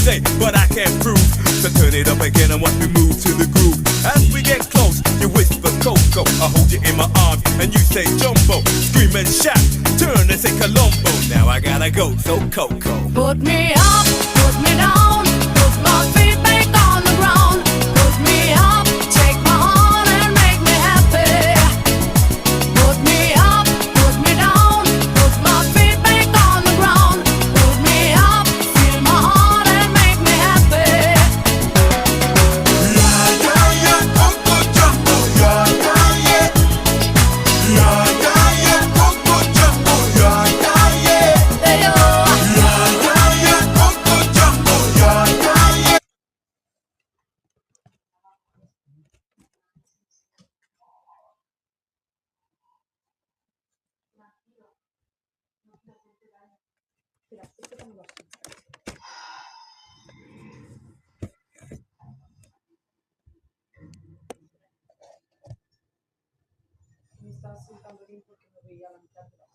say, but I can't prove. So turn it up again and watch me move to the groove. As we get close, you whisper Coco. I hold you in my arms and you say Jumbo. Scream and shout, turn and say Colombo. Now I gotta go, so Coco. Put me up, put me down, put my feet back on the ground. Put me up, take my heart and make me happy. Put me up, put me down, put my feet back on the ground. Put me up, feel my heart and make me happy. Yeah, yeah, yeah, Coco Jumbo. Yeah, yeah, yeah. Yeah, yeah, yeah, Coco Jumbo. Yeah, yeah, yeah. Hey, oh. Yeah, yeah, yeah, Coco Jumbo. Yeah, yeah, yeah. Mi sta ascoltando lì perché non veía la mitad de la...